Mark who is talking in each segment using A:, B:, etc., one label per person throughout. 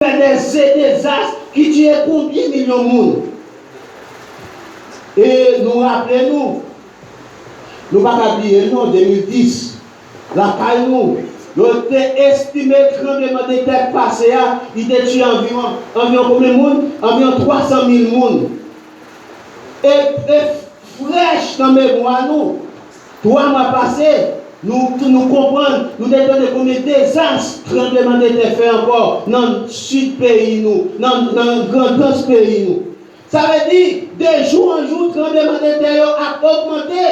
A: des désastres qui tuent combien de millions de monde. Et nous rappelons, nous ne pouvons pas oublier, en 2010, la caille nous, nous avons estimé que le tremblement de terre passé, il a tué environ combien de monde? Environ 300 000 personnes. Et fraîche dans mes mémoire, nous, 3 mois passés, nous comprenons, nous détendons combien de désastres tremblement de terre fait encore dans le sud pays, dans le grand pays. Nous. Ça veut dire, de jour en jour, le tremblement de terre a augmenté.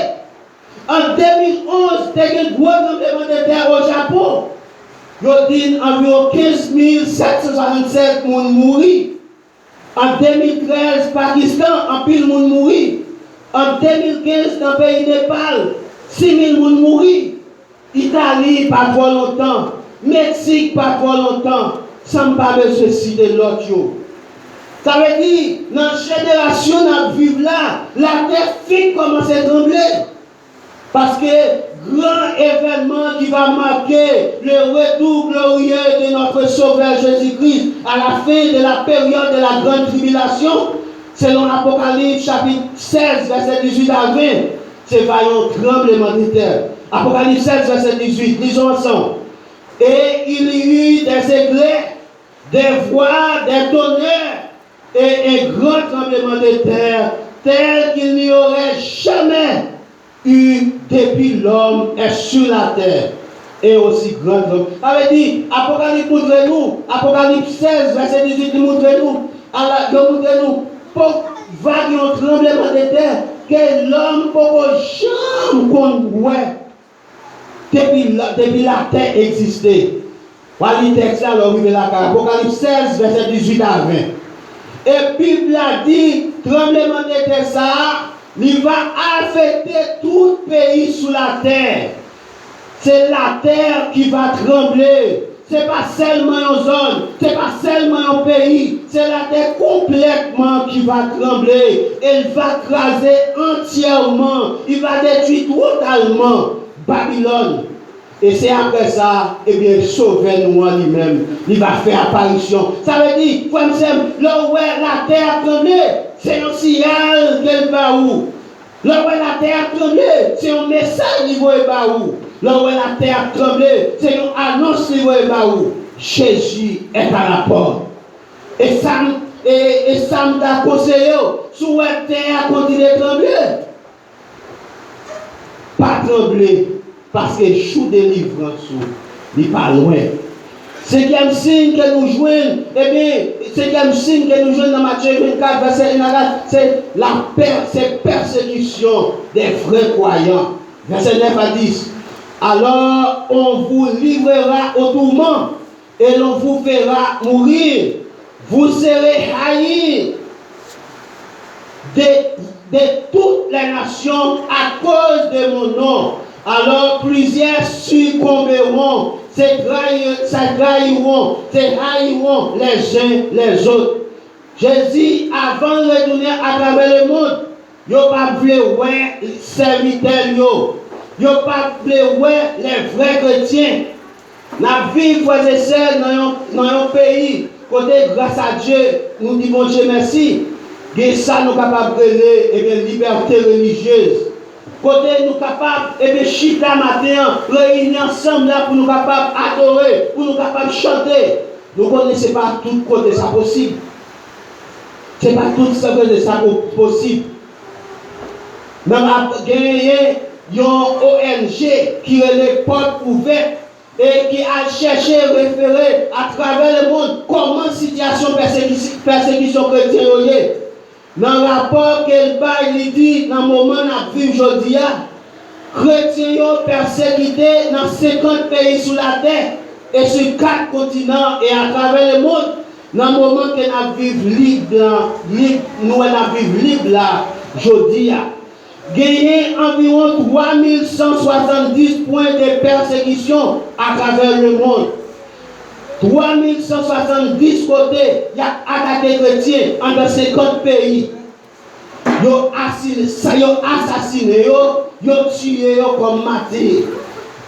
A: En 2011, il y a eu un gros tremblement de terre au Japon. Il y a dit environ 15 767 personnes mortes. En 2013, Pakistan, en pile de monde mourir. En 2015, dans le pays Népal, 6 000 personnes morts. Italie, pas trop longtemps. Mexique, pas trop longtemps. Sans pas de citer l'autre. Ça veut dire, dans la génération qui vivons là, la terre fait commencer à trembler. Parce que grand événement qui va marquer le retour glorieux de notre Sauveur Jésus-Christ à la fin de la période de la grande tribulation, selon Apocalypse chapitre 16, verset 18 à 20, c'est vaillant tremblement de terre. Apocalypse 16, verset 18, lisons ensemble. Et il y eut des éclairs, des voix, des tonnerres et un grand tremblement de terre, tel qu'il n'y aurait jamais eu depuis l'homme est sur la terre. Et aussi grand homme. Ça veut dire, Apocalypse montre-nous, Apocalypse 16, verset 18, montre-nous, pour vague un tremblement de terre, que l'homme peut jamais comprendre depuis la terre existait. Voilà le texte là, Apocalypse 16, verset 18 à 20. Et puis, il a dit, tremblement de terre, ça, il va affecter tout pays sous la terre. C'est la terre qui va trembler. Ce n'est pas seulement une zone, ce n'est pas seulement un pays, c'est la terre complètement qui va trembler. Elle va craser entièrement, il va détruire totalement Babylone. Et c'est après ça, eh bien, sauver nous en lui-même. Il va faire apparition. Ça veut dire, comme c'est là où la terre tremble, c'est un signal qu'elle va où. Là où la terre tremble, c'est un message qui va où. Là où la terre tremble, c'est une annonce qui va où. Jésus est à la porte. Et ça m'a conseillé, sous la terre continue de trembler. Pas trembler. Parce que chou délivrance n'est pas loin. Cinquième signe que nous jouons, eh bien, cinquième signe que nous jouons dans Matthieu 24, verset 1 à 4, c'est la persécution des vrais croyants. Verset 9 à 10. Alors on vous livrera au tourment et l'on vous fera mourir. Vous serez haïs de toutes les nations à cause de mon nom. Alors plusieurs succomberont, se trahiront les uns les autres. Jésus, avant de retourner à travers le monde, il n'a pas voulu voir les serviteurs, il n'a pas voulu voir les vrais chrétiens. La vie, frères et sœurs, dans un pays, côté grâce à Dieu, nous disons Dieu merci, et ça nous capables de liberté religieuse. Côté nous capables, et bien chita matin, réunir ensemble là pour nous capables adorer, pour nous capables chanter. Nous ne connaissons pas tout côté ça possible. Ce n'est pas tout ça que ça possible. Même gagner une ONG qui est les portes ouvertes et qui a cherché à référer à travers le monde comment la situation persécution chrétienne est. Dans le rapport qu'elle baille, il dit, dans le moment où nous vivons aujourd'hui, chrétiens persécutés dans 50 pays sur la terre et sur 4 continents et à travers le monde, dans le moment que nous vivons libre là, aujourd'hui, gagné environ 3170 points de persécution à travers le monde. 3170 côtés, il y a attaqué chrétiens dans 50 pays. Ils ont assassiné, ils ont tué comme martyrs.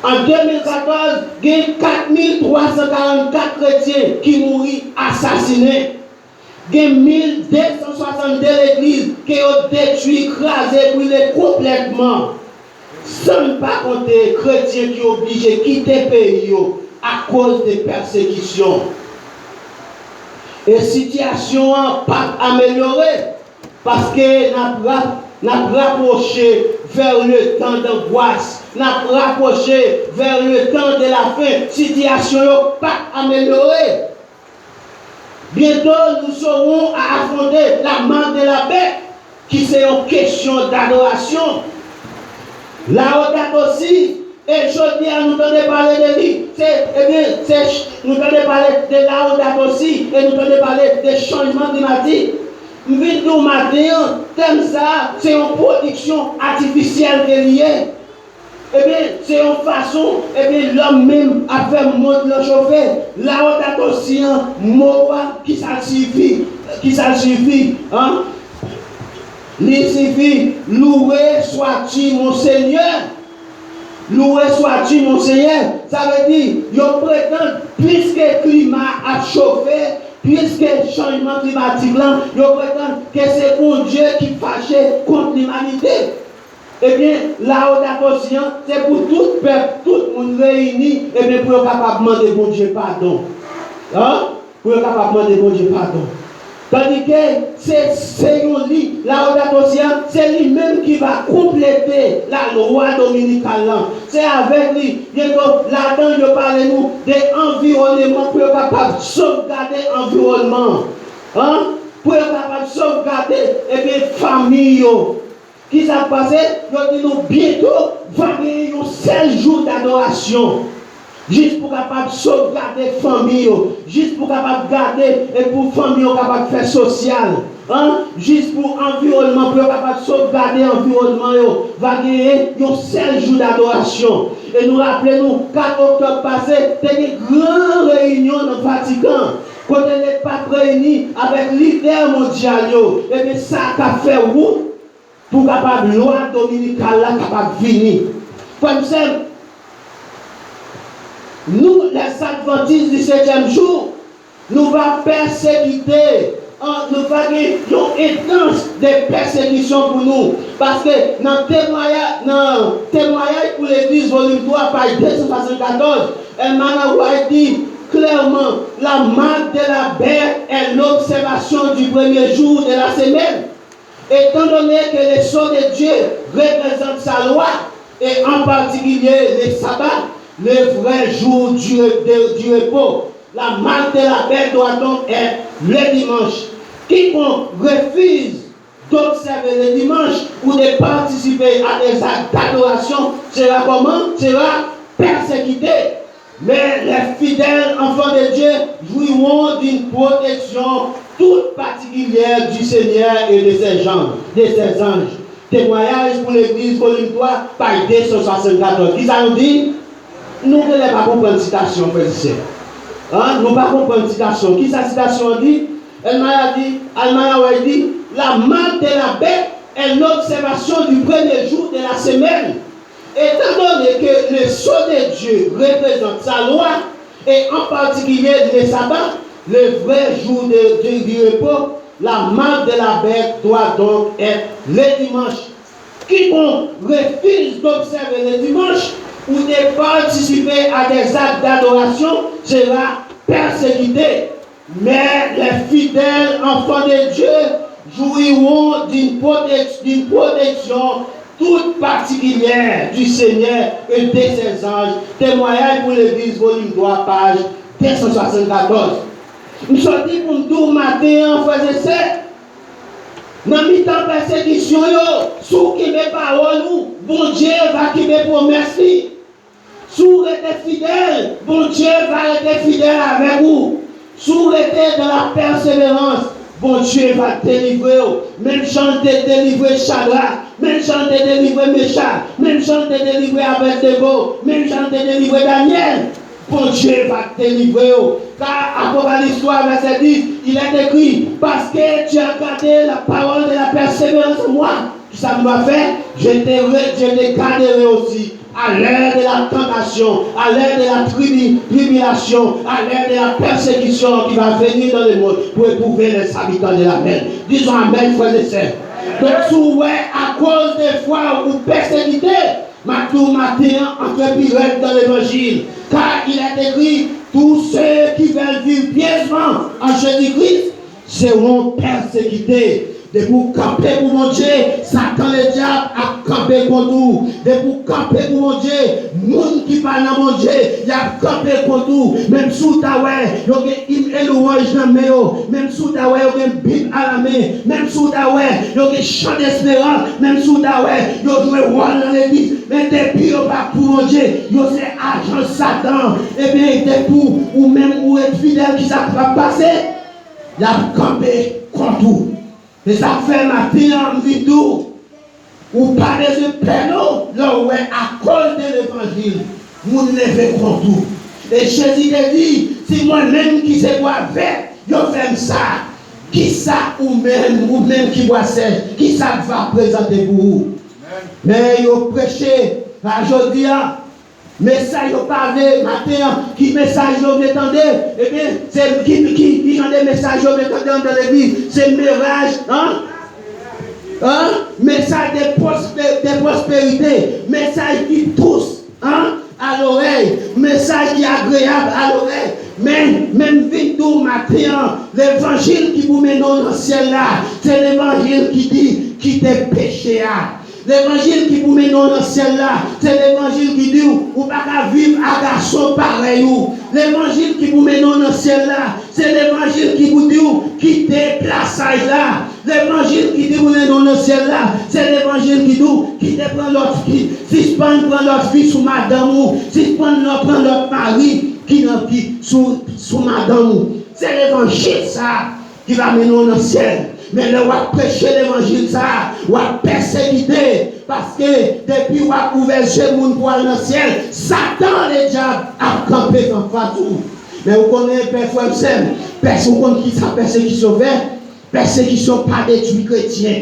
A: En 2014, il y a 4344 chrétiens qui mourent assassinés. Il y a 1262 églises qui ont détruit, écrasées, brûlées complètement. Sans ne pas compter les chrétiens qui sont obligés de quitter le pays à cause des persécutions. Et la situation n'a pas amélioré parce que nous avons rapproché vers le temps d'angoisse, nous avons rapproché vers le temps de la fin. La situation n'a pas amélioré. Bientôt, nous serons à affronter la marque de la bête, qui c'est une question d'adoration. La haute aussi, et je dis à nous entendons parler de lui, nous entendons parler de la haute aussi, et nous entendons parler des changements climatiques. Nous venons matin, comme ça, c'est une production artificielle qui est liée. Eh bien, c'est une façon, eh bien, l'homme même a fait monter le chauffeur. La haute aussi, qui ça suffit, hein? Il suffit, loué sois-tu mon Seigneur. Loué sois-tu mon Seigneur. Ça veut dire, il prétend, puisque le climat a chauffé, puisque le changement climatique là, il prétend que c'est pour Dieu qui fâche contre l'humanité. Eh bien, la haute conscience, c'est pour tout peuple, tout le monde réuni, et bien pour être capable de demander bon Dieu pardon. Hein? Pour être capable de demander bon Dieu pardon. Tandis que c'est lui, la haute conscience, c'est lui-même qui va compléter la loi dominicale. C'est avec lui. Bientôt, là-dedans, je parle nous de l'environnement pour être capable de sauvegarder l'environnement. Hein? Pour être capable de sauvegarder les familles. Qui s'est passé? Nous disons bientôt, va gagner un seul jour d'adoration. Juste pour capable sauvegarder la famille, juste pour capable garder et pour la famille capable faire social. Hein? Juste pour l'environnement, pour capable sauvegarder l'environnement, va gagner un seul jour d'adoration. Et nous rappelons, 4 octobre passé, il y a une grande réunion dans le Vatican. Quand on n'est pas réunis avec leader mondial, et bien ça a fait route pour capable loi dominicale là capable venir. Comme ça, nous, les adventistes du 7e jour, nous allons persécuter, nous allons une intense des persécutions pour nous. Parce que dans le témoignage pour l'Église, volume 3, page 274, elle m'a dit clairement, la marque de la bête est l'observation du premier jour de la semaine. Étant donné que le sceau de Dieu représente sa loi, et en particulier les sabbats, le vrai jour du repos, la marque de la bête doit donc être le dimanche. Quiconque refuse d'observer le dimanche ou de participer à des actes d'adoration sera comment? Sera persécuté. Mais les fidèles enfants de Dieu jouiront d'une protection toute particulière du Seigneur et de ses anges. Témoignage pour l'Église, volume 3, page 274. Qui ça nous dit? Nous ne voulons pas comprendre la citation, frère et sœur. Nous ne pas comprendre la citation. Qui sa citation dit? Elle m'a dit, la marque de la bête est l'observation du premier jour de la semaine. Étant donné que le sceau de Dieu représente sa loi, et en particulier le sabbat, le vrai jour du repos, la marque de la bête doit donc être le dimanche. Quiconque refuse d'observer le dimanche ou de participer à des actes d'adoration sera persécuté. Mais les fidèles enfants de Dieu jouiront d'une protection toute particulière du Seigneur et de ses anges. Témoignage pour l'Église, volume 3, page 274. Nous sommes dit pour nous matin, frères et sœurs, dans le temps de persécution, sous qui mes paroles, bon Dieu va qui mes promesses. Sous rester fidèle, bon Dieu va être fidèle avec vous. Sous rester dans la persévérance, bon Dieu va délivrer. Même chant de délivrer Shadrach, même chant de délivrer Meshach, même chant de délivrer Abednego, même chant de délivrer Daniel. Bon Dieu va délivrer. Car Apocalypse 3, verset 10, il est écrit, parce que tu as gardé la parole de la persévérance en moi. Tout ça que tu vas faire, je te garderai aussi à l'heure de la tentation, à l'heure de la tribulation, à l'heure de la persécution qui va venir dans le monde pour éprouver les habitants de la mer. Disons Amen, frères et sœurs. Donc, si à cause des fois où persécuté, tout matin, entre pilote dans l'évangile, car il est écrit, tous ceux qui veulent vivre pieusement en Jésus-Christ seront persécutés. De pour camper pour mon Dieu, Satan le diable a campé contre nous. De pour camper pour mon Dieu, monde qui parle dans mon Dieu, il a campé contre nous. Même sous ta ouais, il y a une louange dans mes mains. Même sous ta ouais, il y a une Bible à la main. Même sous ta ouais, il y a un chant d'espérance. Même sous ta ouais, il y a un roi dans l'église. Mais depuis, il pas pour mon Dieu, il y a c'est agent Satan. Et bien, depuis, ou même où être fidèle qui ça va passer, il a campé contre nous. Et ça fait matin en vidéo, ou pas de peine, là où à cause de l'évangile, nous levons contre tout. Et Jésus a dit, si moi-même qui sais boire vert, je fais ça, qui ça ou même qui boit sel, qui ça va présenter pour vous. Mais vous prêchez, aujourd'hui, message au parlé matin, qui message vous attendez, eh bien, c'est qui genre de message vous attendez dans l'église, c'est mirage, message de prospérité, message qui tousse, à l'oreille, message qui est agréable à l'oreille, même vidéo matin, l'évangile qui vous mène dans le ciel là, c'est l'évangile qui dit, qui t'est péché à. L'évangile qui vous met dans le ciel là, c'est l'évangile qui dit ou pas qu'à vivre à garçon pareil. L'évangile qui vous met dans le ciel là, c'est l'évangile qui vous dit qui déplaçage là. L'évangile qui dit vous met dans le ciel là, c'est l'évangile qui dit qui te prend l'autre fille. Si je prends l'autre fille sous madame ou, si je prends l'autre mari qui sous madame ou. C'est l'évangile ça qui va mener dans le ciel. Mais le roi prêcher l'évangile, ça, roi persécuter, parce que depuis roi ouvert chez moun pour aller dans le ciel, Satan, le diable, a campé en face de vous. Mais vous connaissez, Père Frère, personne qui sa persécution verte, persécution pas détruit chrétien.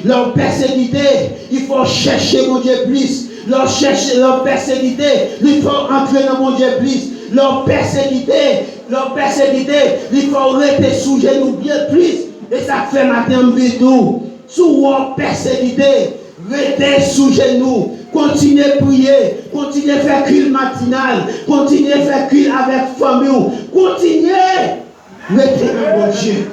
A: Leur persécuté, il faut chercher mon Dieu plus. Leur persécuté, il faut entrer dans mon Dieu plus. Leur persécuté, il faut rester sous genoux bien plus. Et ça fait matin vidéo. Sous persécuté, restez sous genoux. Continuez à prier. Continuez à faire culte matinal. Continuez à faire culte avec famille. Continuez. Restez dans mon Dieu.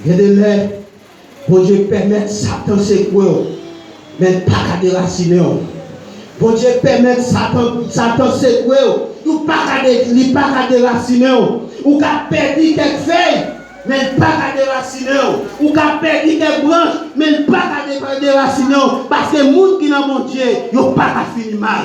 A: Regardez-les. Bon Dieu permet Satan de secouer. Mais pas de déraciner. Bon Dieu permet Satan de secouer. Ou pas qu'à déraciner, ou qu'à perdre quelques feuilles, mais pas qu'à déraciner, ou qu'à perdre quelques branches, mais pas qu'à déraciner, parce que les gens qui n'ont mon Dieu, ils n'ont pas qu'à finir mal.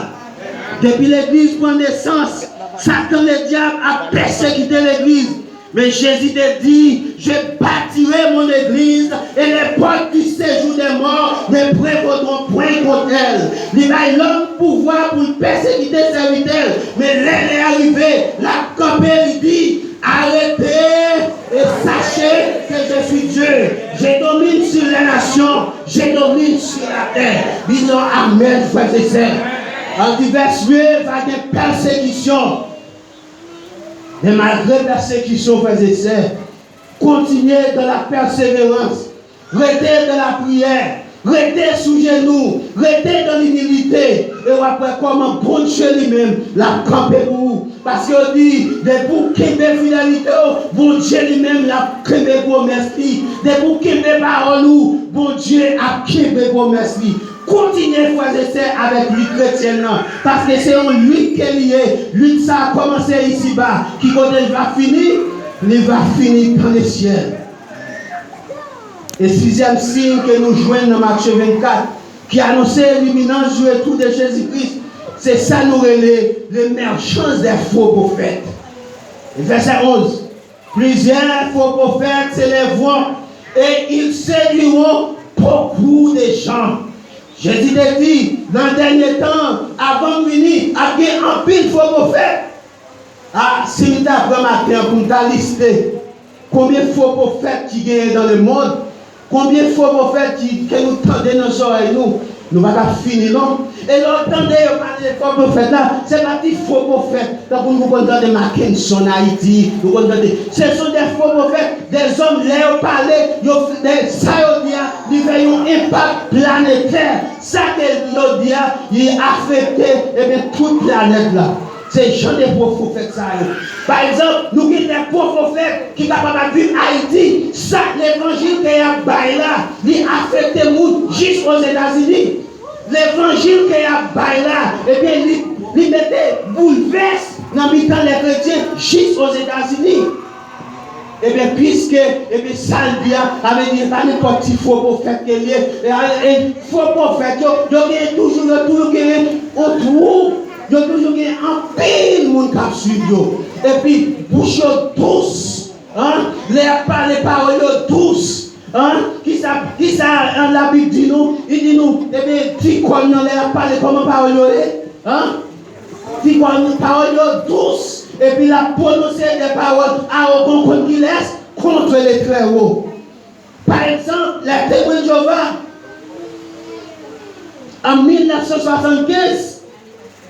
A: Depuis l'église prend naissance, Satan le diable a persécuté l'église. Mais Jésus a dit, je bâtirai mon église et les portes du séjour des morts ne prévaudront point contre elle. Il a l'homme pouvoir pour persécuter ses serviteurs. Mais l'heure est arrivée, la campagne lui dit, arrêtez et sachez que je suis Dieu. Je domine sur les nations, je domine sur la terre. Disons Amen, frères et sœurs. En divers lieux, il y a des persécutions. Mais malgré la persécution, frères et sœurs, continuez dans la persévérance, restez dans la prière, restez sous genoux, restez dans l'humilité. Et après, comment bon Dieu lui-même l'a campé pour vous. Parce qu'il dit, de pour qu'il y ait fidélité, bon Dieu lui-même l'a campé pour merci. De pour qu'il y ait parole, bon Dieu a campé pour merci. Continuez, frères et sœurs, avec lui chrétien, parce que c'est en lui qui est lié. Lui, ça a commencé ici-bas. Qui quand il va finir, il va finir dans les ciels. Et sixième signe que nous joignons dans Matthieu 24, qui annonçait l'imminence du retour de Jésus-Christ, c'est ça nous relève l'émergence des faux prophètes. Verset 11. Plusieurs faux prophètes s'élèveront et ils séduiront beaucoup de gens. Jésus a dit, dans le dernier temps, avant de venir, il y a un pile faux prophète. Ah, si nous avons matin pour nous lister combien de faux prophètes qui gagnent dans le monde, Combien de faux prophètes qui nous tendent dans nos oreilles, nous ne va pas finir, non? Et l'entendez, parler des faux prophètes là, c'est pas des faux prophètes. Donc, vous entendez Mackinson, Haïti, vous entendez. Ce sont des faux prophètes, des hommes, là, parlent, ça, ils font un impact planétaire. Ça, ils disent, il affecte toute planète là. C'est gens des prophètes ça. Par exemple, nous avons des prophètes qui sont capables de vivre Haïti. Ça, l'évangile qu'il y a là, il affecte les gens jusqu'aux États-Unis. L'évangile qu'il y a là, eh bien, il mettait bouleverse dans le temps des chrétiens jusqu'aux États-Unis. Eh bien, puisque, eh bien, Salvia avait dit, pas n'importe quel faux prophète qui est et faux prophète, il y a toujours autour. Il y a toujours un pile de monde qui suit. Et puis, bouche douce. Les paroles douces. Qui ça, la Bible dit nous? Il dit nous, eh bien, tu connais les paroles, comment parole tu connais les paroles douces. Et puis, la prononcer des paroles à aucun qui laisse contre les très hauts. Par exemple, les témoins de Jéhovah, en 1975,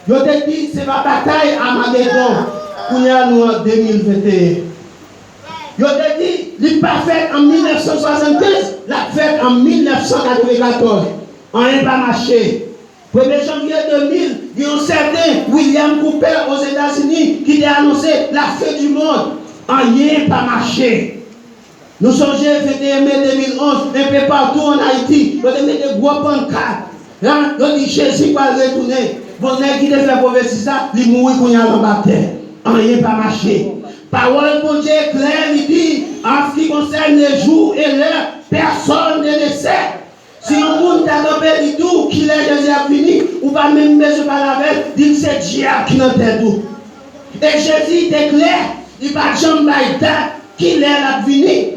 A: je te dis, c'est ma bataille à Maguedon, pour nous en 2021. Je te dis, il pas fait en 1975, l'a fait en 1994. On n'a pas marché. 1er janvier 2000, il y a un certain William Cooper aux États-Unis qui a annoncé la fin du monde. On n'a pas marché. Nous sommes le 21 mai 2011, un peu partout en Haïti, on a mis des gros pancartes. On dit Jésus va retourner. Bon, qui te fait prophétie ça, il mourit qu'on y a dans la terre. Rien pas marché. Parole de Dieu claire, il dit, en ce qui concerne les jours et l'heure, personne ne le sait. Si un monde t'a rappelé du tout, qu'il est déjà fini, ou pas même besoin de parler avec, dit que c'est Dieu qui n'a pas tout. Et Jésus était clair, il va jamais date qu'il est la fini.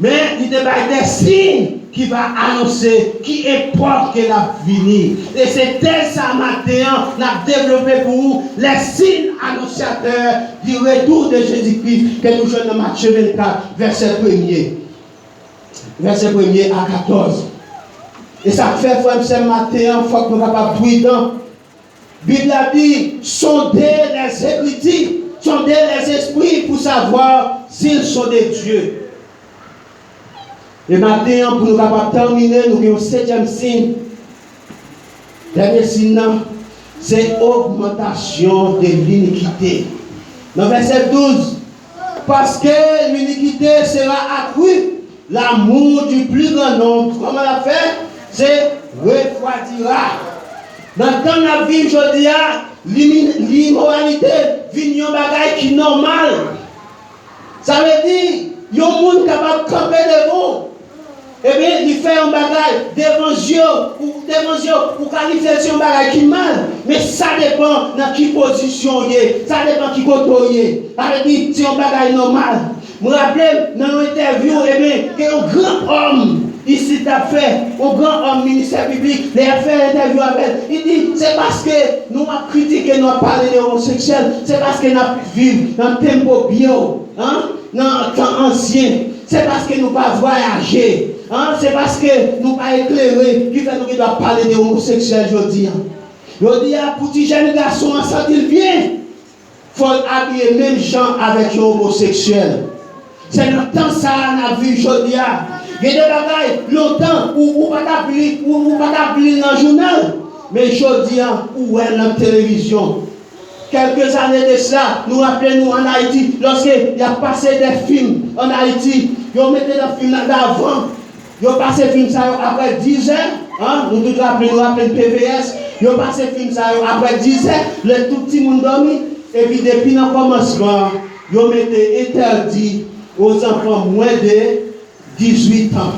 A: Mais il te va des signes qui va annoncer qui est propre qu'elle a fini. Et c'est tel ça matin, on a développé pour vous les signes annonciateurs du retour de Jésus-Christ que nous jouons dans Matthieu 24, verset 1er. Verset 1er à 14. Et ça fait, frère, ce matin, il faut que nous soyons pas prudents. La Bible a dit, sondez les Écritures, sondez les esprits pour savoir s'ils sont des dieux. Et maintenant, pour nous terminer, nous avons un 7e signe. Dernier signe, c'est l'augmentation de l'iniquité. Dans verset 12, parce que l'iniquité sera accrue, l'amour du plus grand nombre, comment on l'a fait? C'est refroidira. Dans le temps de la vie, je dis, l'immoralité vient un bagage qui est normal. Ça veut dire, il y a un monde capable de camper devant. Eh bien, il fait un bagage devant Dieu pour qualifier un bagage qui mal. Mais ça dépend dans quelle position il est. Ça dépend qui côté il est. Ça veut dire, c'est un bagage normal. Je me rappelle, dans l'interview, eh bien, qu'un grand homme, ici, t'a fait, un grand homme ministère public, il a fait une interview avec. Il dit, c'est parce que nous avons critiqué, nous avons parlé de homosexuels, c'est parce que nous avons vécu dans le tempo bio, dans le temps ancien. C'est parce que nous n'avons pas voyagé. C'est parce que nous n'avons pas éclairé qui fait que nous devons parler des homosexuels aujourd'hui. Aujourd'hui, pour les jeunes garçons, on sent bien. Il faut habiller même gens avec les homosexuels. C'est le temps ça on a vu aujourd'hui. Il y a des bagailles longtemps où on ne va pas appeler dans le journal. Mais aujourd'hui, où est la télévision? Quelques années de cela, nous rappelons en Haïti, lorsqu'il y a passé des films en Haïti, ils ont mis des films d'avant, ils ont passé des films après 10 ans, nous tous rappelons PVS, ils ont passé des films après 10 ans, le tout petit monde dormi, et puis depuis le commencement, ils ont mis interdit aux enfants moins de 18 ans.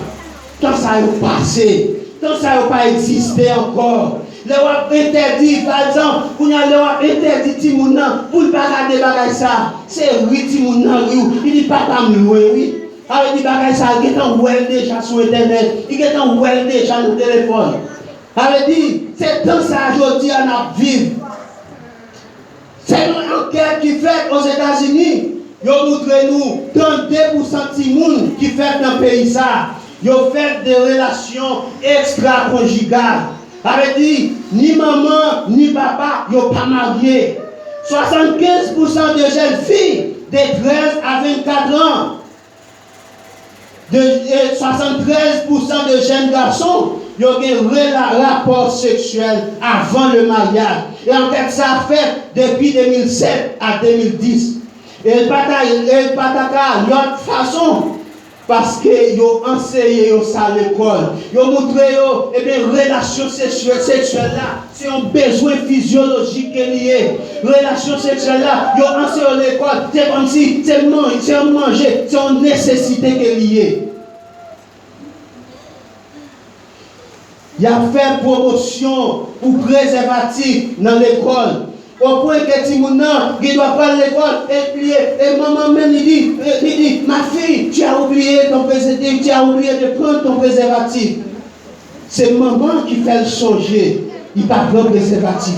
A: Tant ça a passé, tant ça n'a pas existé encore. Le wap interdit, par exemple, pour nous interdit Timounan, pour ne pas regarder bagay ça. C'est oui Timounan, il dit pas comme louer, oui. Alors il dit bagay ça, il est en well déjà sur internet, il est en well déjà sur le téléphone. Alors il dit, c'est dans ça aujourd'hui on a vivre. C'est une enquête qui fait aux États-Unis. Ils montrent nous 32% de Timoun qui fait dans le pays ça. Yo fait des relations extra-conjugales. Avait dit, ni maman, ni papa, yo pas marié. 75% de jeunes filles de 13 à 24 ans, et 73% de jeunes garçons, ils ont un rapport sexuel avant le mariage. Et en fait, ça a fait depuis 2007 à 2010. Et pas l'autre façon, parce qu'ils ont enseigné ça à l'école. Ils ont montré que les relations sexuelles là, c'est un besoin physiologique qui est lié. Relations sexuelles là, ils ont enseigné à l'école. C'est comme si c'est un manger, c'est une nécessité qui est liée. Il a fait promotion pour préservatif dans l'école. Au point que Timounan, il doit pas à l'école, et maman même, il dit, ma fille, tu as oublié ton préservatif, tu as oublié de prendre ton préservatif. C'est maman qui fait le songer, il pas prendre préservatif.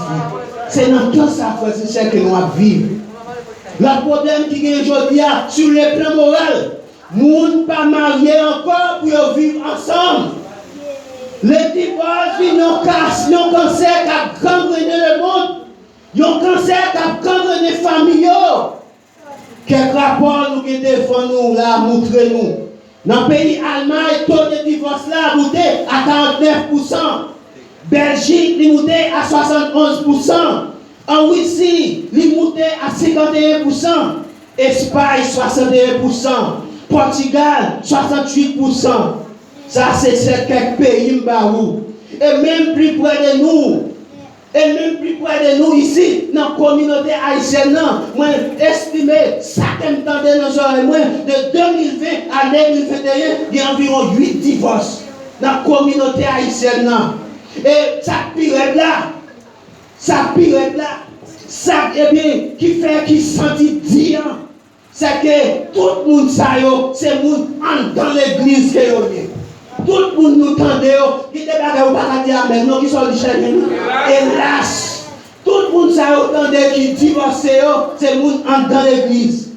A: C'est dans tout ça, frère, c'est ce que nous vivons. Le problème qui est aujourd'hui, sur le plan moral, nous ne pas mariés encore pour vivre ensemble. Les divorces, ils ont un cancer qui a gangréné le monde. Ils ont un cancer qui a gangréné les familles. Quel rapport nous défendons là, montrez-nous. Dans le pays allemand, le taux de divorce là a monté à 49%. Belgique, il monté à 71%. En Russie, il monté à 51%. Espagne, 61%. Portugal, 68%. Ça, c'est quelques pays m'barou. Et même plus près de nous, ici, dans la communauté haïtienne, moi, estimé, ça qui me tendait dans nos oreilles, de 2020 à 2021, il y a environ 8 divorces dans la communauté haïtienne. Et ça pire là, ça, eh bien, qui fait qui sentit dire, c'est que tout le monde, c'est le monde dans l'église qui est. Tout le monde nous tendait, qui débarque au paradis amen, non, qui sont les chaînes. Hélas, tout le monde s'attendait qui divorce, c'est le monde dans l'église.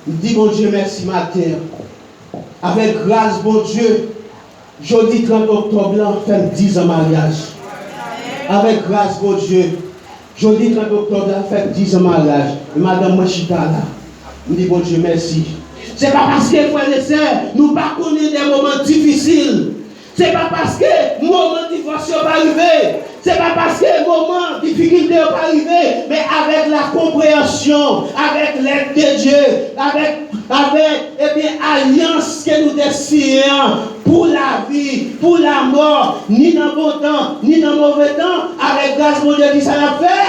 A: Je dis, bon Dieu, merci matin. Avec grâce, bon Dieu, jeudi 30 octobre, fait 10 ans mariage. Avec grâce, bon Dieu, jeudi 30 octobre, fait 10 ans mariage. Et madame Machita là, je dis, bon Dieu, merci. Ce n'est pas parce que, frères et sœurs, nous ne connaissons pas des moments difficiles. Ce n'est pas parce que le moment de divorce n'est pas arrivé. Ce n'est pas parce que le moment de difficulté n'est pas arrivé. Mais avec la compréhension, avec l'aide de Dieu, avec l'alliance que nous décidons pour la vie, pour la mort, ni dans le bon temps, ni dans le mauvais temps, avec grâce de Dieu qui ça l'a fait,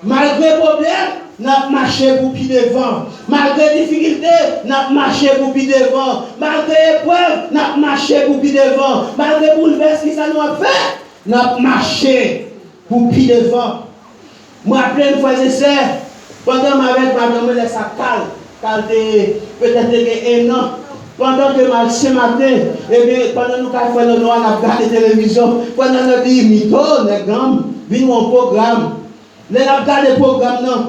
A: malgré le problème. N'a marché pour pied devant. Malgré les difficultés, n'a marché pour pied devant. Malgré l'épreuve, n'a marché pour pied devant. Malgré le bouleversement qui ça nous a fait, n'a marché pour pied devant. Moi, plein de fois, c'est ça. Pendant que avec madame, elle laisse calme peut-être 1 an. Pendant que ce matin, eh bien, pendant que nous avons regardé la télévision, pendant que nous avons dit, mito, les gammes, venons au programme. Nous avons regardé le programme, non.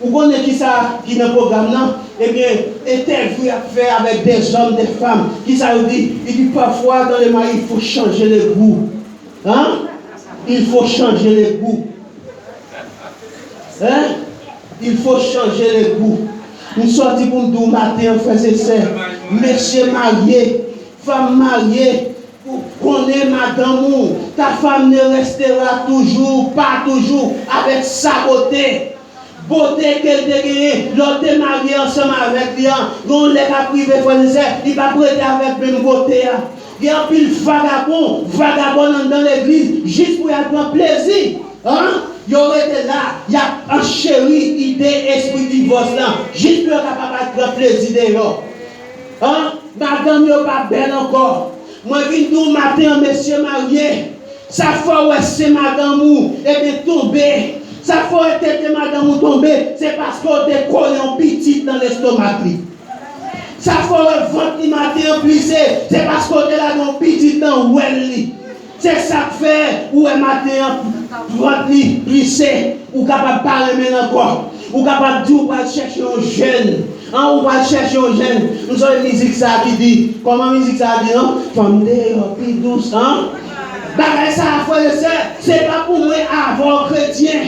A: Vous connaissez qui ça qui dans le programme là? Eh bien, interview à faire avec des hommes, des femmes. Qui ça veut dire? Il dit parfois dans les maris, il faut changer le goût. Hein? Il faut changer le goût. Hein? Il faut changer le goût. Nous sortons pour nous matin, frères et sœurs. Monsieur marié, femme mariée, vous connaissez madame, ta femme ne restera toujours, pas toujours, avec sa beauté. Beauté qu'elle dégaine, l'autre est marié ensemble avec lui, on l'a pas privé, il va prêter avec même beauté. Il y a un pile vagabond dans l'église, juste pour y avoir plaisir. Hein? Il aurait été là, il y a un chéri, idée, esprit divorce là, juste pour être capable de plaisir d'ailleurs. Hein? Madame, il n'est pas belle encore. Moi, je viens tout matin, monsieur marié, ça fait ouais, c'est madame ou, et bien tomber. Ça faut être madame ou tomber, c'est parce qu'on te collé en petit dans l'estomac. Ça faut être ventre matin plissé, c'est parce qu'on te là en petit dans l'ouel. C'est ça que fait ou est matin ventre plissé, ou capable de parler maintenant encore, ou capable de dire ou chercher un jeune, On va chercher un jeune. Nous avons une musique ça qui dit. Comment musique ça dit, non? Femme de plus douce, hein? Bagay ça, frère et sœur, c'est pas pour moi avoir chrétien.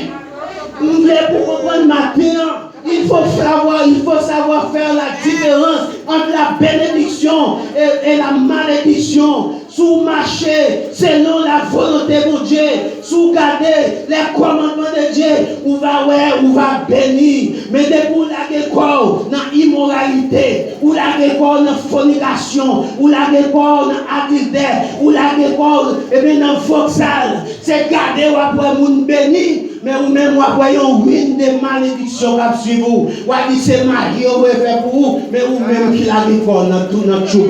A: Nous voulons pour comprendre matin. Il faut savoir faire la différence entre la bénédiction et la malédiction. Sous marcher selon la volonté de Dieu, sous garder les commandements de Dieu, on va bénir. Mais dès pour la corps dans l'immoralité, ou la corps dans la fornication, ou la corps dans l'adultère, ou la corps dans le foxal, c'est garder ou après moun béni. Mais vous même après une ruine de malédiction qui suit vous. Ou dit c'est Marie on va faire pour vous, mais vous même qui la corps dans tout notre chou.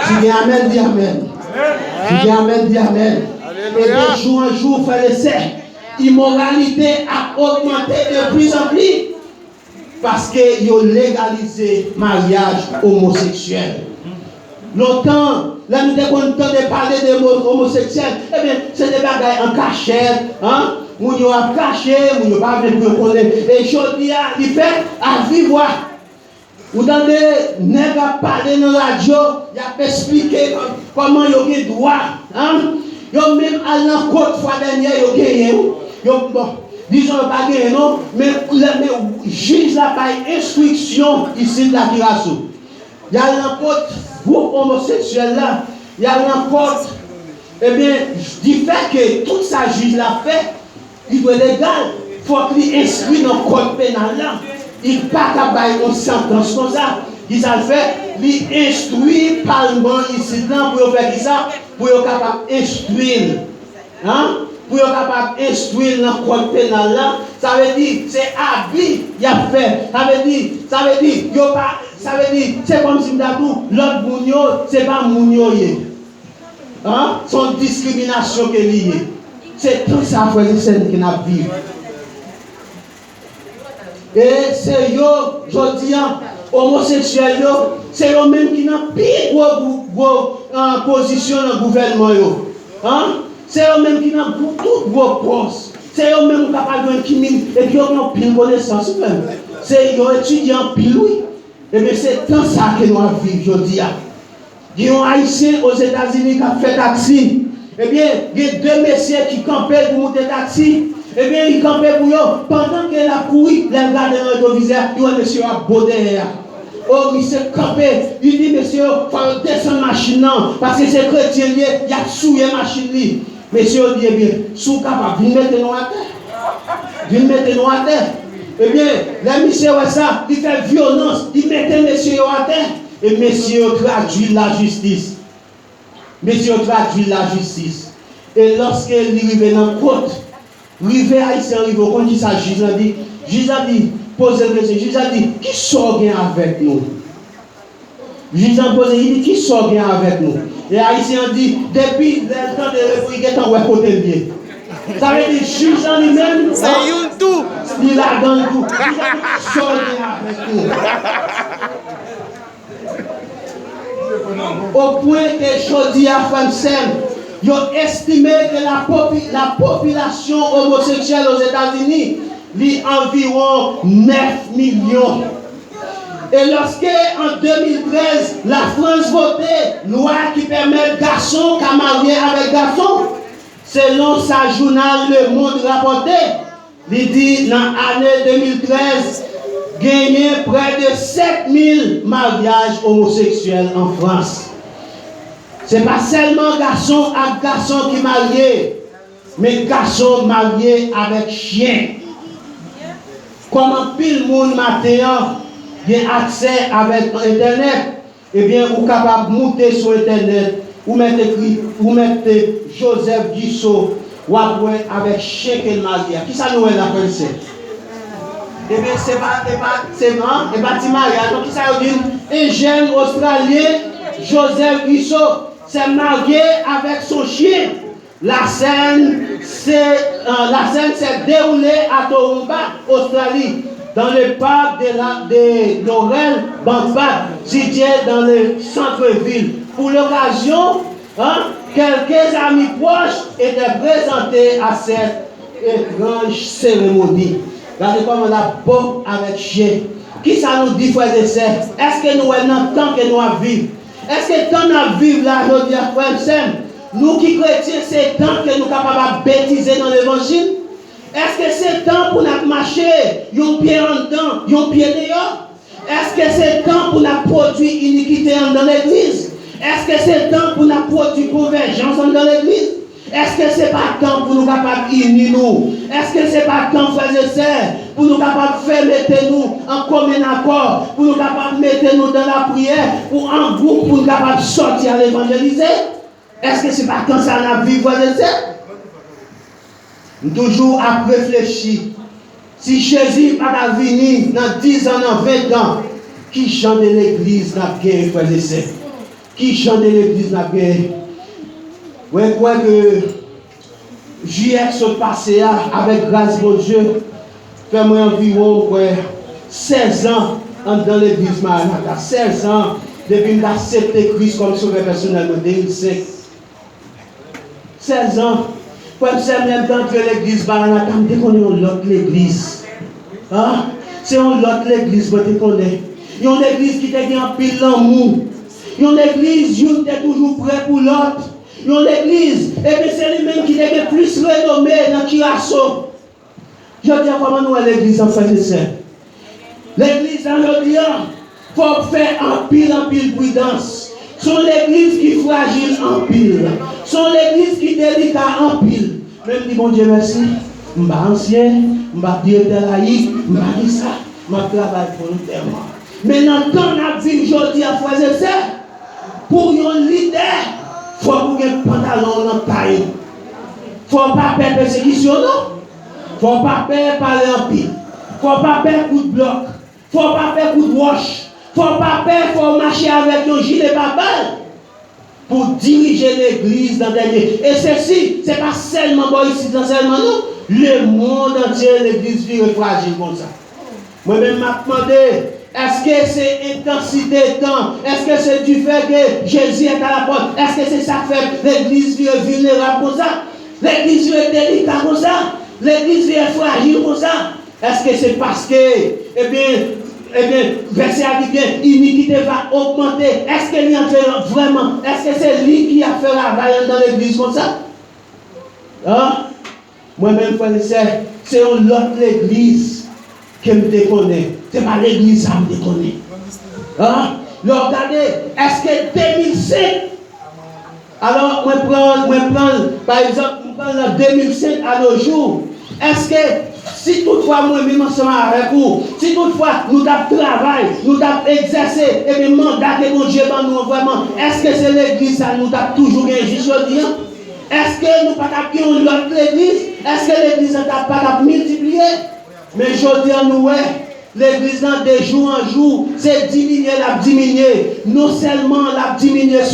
A: Si bien amen, dis amen. Si bien amen, dis amen. Et de jour en jour, frère et sœur, l'immoralité a augmenté de plus en plus parce qu'ils ont légalisé le mariage homosexuel. Longtemps, là nous avons le temps de parler de homosexuels, eh bien, c'est des bagailles en cachette, hein? Moun yo a caché, moun yo pas venir connaître. Et aujourd'hui, il fait à vivre. Vous entendez, nèg a parler dans la radio, il a expliqué comment il y a droit. Hein? Yo même à l'encontre fois dernière, yo gagné. Yo bon, disons pas gagné non, mais le juge la pas instruction ici de la Kirassou. Il y a l'encontre groupe homosexuel là, il y a l'encontre. Eh bien, du fait que tout ça juge l'a fait, il doit légal. Il faut qu'il inscrit dans le code pénal là. Il n'est pas capable de sentence comme ça. Il a fait, il instruit parlement ici pour faire ça, pour être capable d'instruire. Hein? Pour être capable d'instruire dans le code pénal là. Ça veut dire, c'est habit qu'il a fait. Ça veut dire, c'est comme si l'autre mounio, c'est pas mounio. Hein? Son discrimination qui est liée. C'est tout ça, frère et sœur, qui n'a vécu. Et c'est eux, je dis, homosexuels, c'est eux-mêmes qui n'ont plus de position dans le gouvernement. Hein? C'est eux-mêmes qui n'ont tout gros poste. C'est eux-mêmes qui sont capables de kimine et qui ont plus de connaissances. C'est eux étudiants pile, oui. Et bien c'est tout ça que nous vivons, je dis. Il y a un Haïtien aux États-Unis qui a fait taxi. Eh bien, il y a deux messieurs qui campaient pour monter taxi. Eh bien, ils campaient pour eux. Pendant qu'elle a couru, les gars dans le viseur, il y a un monsieur à Baudelaire. Oh, monsieur campé. Il dit, monsieur, il faut descendre la machine, non. Parce que c'est chrétien, il y a souillé la machine. Monsieur dit, eh bien, sous capable, vous mettez nous à terre. Vous mettez nous à terre. Eh bien, les messieurs, ça, il fait violence. Il mettait monsieur à terre. Et messieurs traduit la justice. Messieurs traduit la justice. Et lorsqu'il arrive dans la côte, arrivé haïtien, arrivé au dit ça, Jésus a dit, posez le question, Jésus a dit, qui sort bien avec nous? Jésus a posé, il dit, qui sort bien avec nous? Et haïtien dit, depuis le temps de République, il est en côté bien. Ça veut dire, Jésus en lui-même, c'est un tout. Il a dans le tout. Jésus a dit, sort bien avec nous. Au point que je dis à Francine, ils ont estimé que la population homosexuelle aux États-Unis est environ 9 millions. Et lorsque, en 2013, la France votait loi qui permet garçons qu'à marier avec garçons, selon sa journal Le Monde rapporté, il dit dans l'année 2013, gagné près de 7000 mariages homosexuels en France. Ce n'est pas seulement garçons à garçons qui marient, mais garçons mariés avec chiens. Comment pile monde maintenant a accès avec Internet, eh bien, vous êtes capable de monter sur Internet, vous mettez Joseph Guissot, ou après avec chien qu'elle marie. Qui ça nous est la pensée? Eh bien, c'est pas mariage. Donc, qui ça veut dire? Un jeune Australien, Joseph Guissot, s'est marié avec son chien. La scène s'est déroulée à Toowoomba, Australie, dans le parc de Laurel Banford, situé dans le centre-ville. Pour l'occasion, quelques amis proches étaient présentés à cette étrange cérémonie. Regardez comment la bombe avec chien. Qui ça nous dit, frères et sœurs? Est-ce que nous avons le temps que nous avons vivre? Est-ce que le temps nous vivre là, je dis à frères et sœurs, nous qui chrétiens, c'est le temps que nous sommes capables de bêtiser dans l'évangile? Est-ce que c'est le temps pour nous marcher, un pied en dedans, un pied dehors? Est-ce que c'est le temps pour nous produire iniquité dans l'église? Est-ce que c'est le temps pour nous produire convergence dans l'église? Est-ce que ce n'est pas le temps pour nous capables d'unir nous? Est-ce que ce n'est pas le temps, frères et sœurs, pour nous capables de faire mettre nous en commun accord, pour nous capables de mettre nous dans la prière, pour un groupe, pour nous capables de sortir à l'évangéliser? Est-ce que ce n'est pas quand ça n'a vu, frères et sœurs? Toujours à réfléchir. Si Jésus n'a pas venu dans 10 ans, dans 20 ans, qui chante de l'église n'a bien, frères et sœurs? Qui chante de l'église n'a bien? Oui, quoi que juillet se passé avec grâce de Dieu, fait moi environ 16 ans dans l'église Maranatha. 16 ans depuis que j'ai accepté Christ comme sauveur personnel en 2005. 16 ans. Comme c'est même temps que l'église Maranatha, je connais l'autre l'église. Hein? C'est une autre l'église, je te connais. Il y a une église qui te en pile l'amour. Il y a une église qui est toujours prêt pour l'autre. Il y a une église, et puis c'est lui-même qui est plus renommé dans Kirasso. Je dis comment nous à l'église en frères et sœurs. L'église en il faut faire en pile prudence. Son l'église qui est fragile en pile. Son l'église qui est délicat en pile. Même dit bon Dieu merci. Je suis ancien, je suis directeur laïque, je suis ça, je travaille volontairement. Mais dans le temps, on a vu aujourd'hui à frères et sœurs, pour un leader, il faut que un pantalon dans la taille. Il ne faut pas faire persécution, non? Il ne faut pas faire parler en pile. Il ne faut pas faire coup de bloc. Il ne faut pas faire coup de wash. Il ne faut pas faire, il faut marcher avec un gilet babal pour diriger l'église dans des lieux. Et ceci, ce n'est pas seulement ici, seulement nous. Le monde entier, l'église vit fragile comme ça. Moi-même, je me demandé, est-ce que c'est intensité de temps? Est-ce que c'est du fait que Jésus est à la porte? Est-ce que c'est ça fait l'église vit vulnérable comme ça? L'église vit délicate comme ça? L'église vit fragile comme ça? Est-ce que c'est parce que, eh bien, verset à dire que l'iniquité va augmenter? Est-ce qu'il y a vraiment? Est-ce que c'est lui qui a fait la vaillante dans l'église comme ça? Hein? Moi-même, frère et sœur, c'est une autre église que je connais. Ce n'est pas l'église que je connais. Hein? Regardez, est-ce que 2005, alors, moi prends, par exemple, je prends 2005 à nos jours, est-ce que, si toutefois, moi-même, ensemble avec vous, si toutefois, nous avons travaillé, nous avons exercé, et le mandat que mon Dieu nous vraiment, est-ce que c'est l'église ça nous a toujours gagné aujourd'hui? Est-ce que nous pas capter l'autre l'église? Est-ce que l'église n'a pas multiplié? Mais je dis à nous, l'église, de jour en jour, c'est diminuer, la diminuer. Non seulement la diminuer